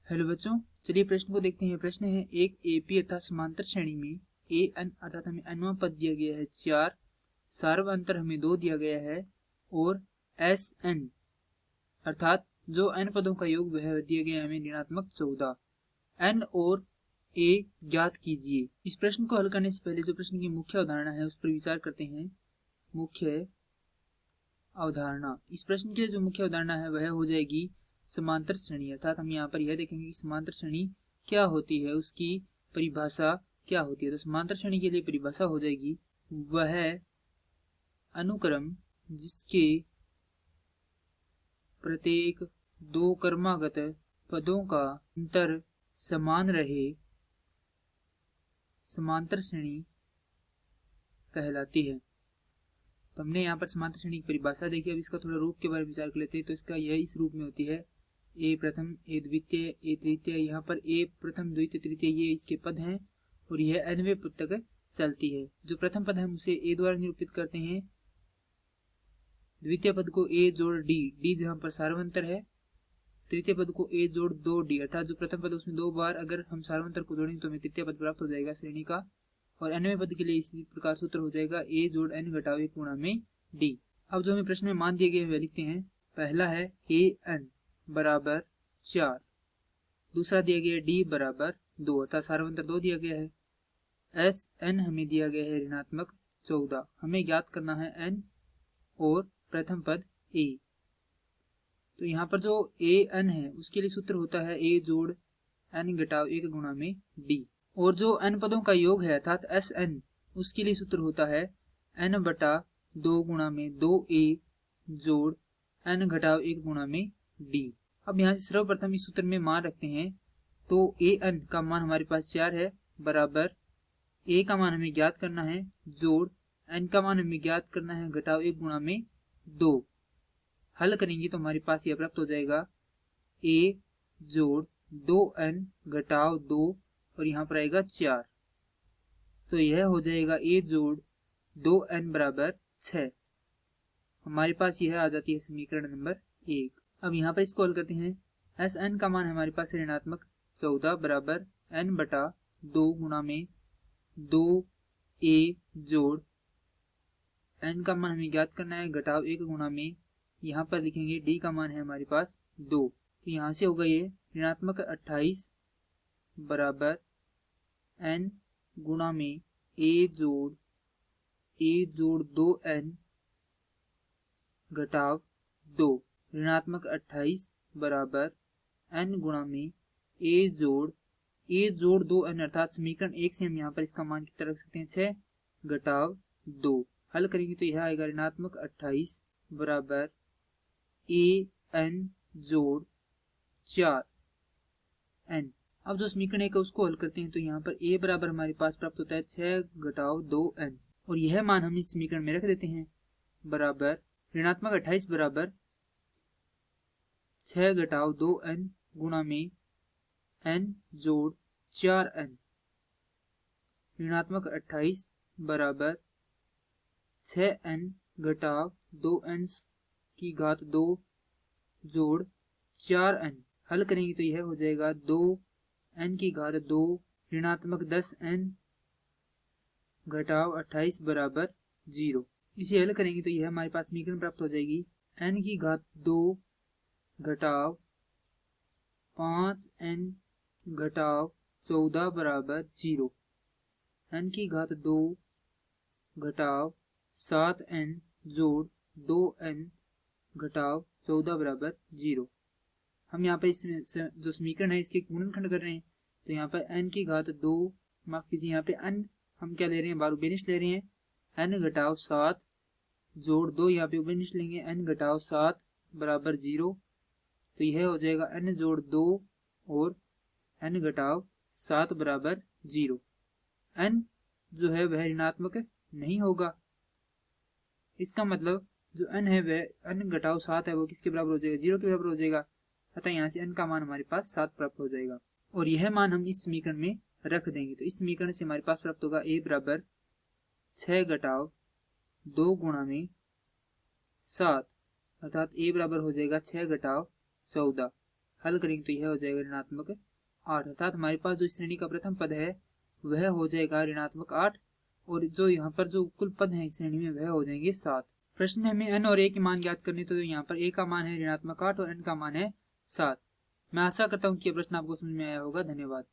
Hello बच्चों, चलिए प्रश्न को देखते हैं। प्रश्न है एक एपी अर्थात समांतर श्रेणी में ए एन अर्थात हमें nवां पद दिया गया है 4, सार्व अंतर हमें 2 दिया गया है और एस एन अर्थात जो n पदों का योग वह दिया गया है हमें ऋणात्मक 14। n और a ज्ञात कीजिए। इस प्रश्न को हल करने से पहले जो प्रश्न की मुख्य अवधारणा है उस पर विचार करते हैं। मुख्य अवधारणा, इस प्रश्न के लिए जो मुख्य अवधारणा है वह हो जाएगी समांतर श्रेणी। अर्थात हम यहाँ पर यह देखेंगे कि समांतर श्रेणी क्या होती है, उसकी परिभाषा क्या होती है। तो समांतर श्रेणी के लिए परिभाषा हो जाएगी वह अनुक्रम जिसके प्रत्येक दो क्रमागत पदों का अंतर समान रहे समांतर श्रेणी कहलाती है। तो हमने यहाँ पर समांतर श्रेणी की परिभाषा देखी। अब इसका थोड़ा रूप के बारे में विचार कर लेते हैं। तो इसका यह इस रूप में होती है ए प्रथम, ए द्वितीय, ए तृतीय। यहाँ पर ए प्रथम, द्वितीय, तृतीय ये इसके पद हैं और यह nवें पद तक चलती है। जो प्रथम पद है हम उसे ए द्वारा निरूपित करते हैं, द्वितीय पद को ए जोड़ डी, डी जहाँ पर सार्वंतर है, तृतीय पद को ए जोड़ 2d अर्थात जो प्रथम पद है उसमें 2 बार अगर हम सार्वंतर को जोड़ेंगे तो हमें तृतीय पद प्राप्त हो जाएगा श्रेणी का। और nवें पद के लिए इसी प्रकार सूत्र हो जाएगा ए जोड़ n घटाव 1 गुणा में डी। अब जो हमें प्रश्न में मान दिए गए वह लिखते हैं। पहला है ए एन बराबर 4, दूसरा दिया गया डी बराबर 2 अर्थात सार्वंतर 2 दिया गया है। एस एन हमें दिया गया है ऋणात्मक 14। हमें ज्ञात करना है एन और प्रथम पद ए। तो यहाँ पर जो ए एन है उसके लिए सूत्र होता है ए जोड़ एन घटाव 1 गुणा में डी। और जो n पदों का योग है अर्थात एस एन उसके लिए सूत्र होता है n बटा 2 गुणा में 2a जोड़ n घटाव 1 गुणा में d। अब यहाँ से सर्वप्रथम इस सूत्र में मान रखते हैं। तो ए एन का मान हमारे पास 4 है बराबर a का मान हमें ज्ञात करना है जोड़ n का मान हमें ज्ञात करना है घटाव 1 गुणा में 2। हल करेंगे तो हमारे पास यह प्राप्त हो जाएगा a जोड़ 2n घटाव 2 और यहाँ पर आएगा 4। तो यह हो जाएगा a जोड़ 2n बराबर 6। हमारे पास यह आ जाती है समीकरण नंबर 1। अब यहाँ पर इसको हल करते हैं। एस एन का मान हमारे पास ऋणात्मक 14 बराबर n बटा 2 गुणा में 2a जोड़ n का मान हमें ज्ञात करना है घटाव 1 गुणा में, यहाँ पर लिखेंगे d का मान है हमारे पास 2। तो यहाँ से होगा ये ऋणात्मक 28 बराबर n गुणा में a जोड़ 2n घटाव 2। ऋणात्मक 28 बराबर n गुणा में a जोड़ 2n अर्थात समीकरण 1 से हम यहाँ पर इसका मान कितना रख सकते हैं 6 घटाव 2। हल करेंगे तो यह आएगा ऋणात्मक 28 बराबर an जोड़ 4n। अब जो समीकरण 1 है उसको हल करते हैं। तो यहाँ पर a बराबर हमारे पास प्राप्त होता है 6 घटाव 2n और यह मान हम इस समीकरण में रख देते हैं बराबर ऋणात्मक 28 बराबर 6 घटाव 2n गुणा में n जोड़ 4n। ऋणात्मक 28 बराबर 6n घटाव 2n की घात 2 जोड़ 4n। हल करेंगे तो यह हो जाएगा 2n की घात 2 ऋणात्मक 10n घटाव 28 बराबर 0। इसे हल करेंगे तो यह हमारे पास समीकरण प्राप्त हो जाएगी n की घात 2 घटाव 5n घटाव 14 बराबर 0। n की घात 2 घटाव 7n जोड़ 2n घटाव 14 बराबर 0। हम यहाँ पर इस जो समीकरण है इसके गुणनखंड कर रहे हैं। तो यहाँ पर n की घात 2 माफ कीजिए, यहाँ पे n हम क्या ले रहे हैं बार बेनिश ले रहे हैं n घटाव 7 जोड़ 2, यहाँ पे बेनिश लेंगे n घटाव 7 बराबर 0। तो यह हो जाएगा n जोड़ 2 और n घटाव 7 बराबर 0। n जो है वह ऋणात्मक नहीं होगा, इसका मतलब जो n है वह n घटाव 7 है वो किसके बराबर हो जाएगा 0 के बराबर हो जाएगा। अतः यहाँ से n का मान हमारे पास 7 प्राप्त हो जाएगा और यह मान हम इस समीकरण में रख देंगे। तो इस समीकरण से हमारे पास प्राप्त होगा a बराबर 6 घटाव 2 गुणा में 7 अर्थात a बराबर हो जाएगा 6 घटाव 14। हल करेंगे तो यह हो जाएगा ऋणात्मक 8, अर्थात हमारे पास जो श्रेणी का प्रथम पद है वह हो जाएगा ऋणात्मक 8 और जो यहाँ पर जो कुल पद है इस श्रेणी में वह हो जाएंगे 7। प्रश्न में हमें n और a के मान ज्ञात करने, तो यहाँ पर a का मान है ऋणात्मक 8 और n का मान है 7। मैं आशा करता हूँ कि यह प्रश्न आपको समझ में आया होगा। धन्यवाद।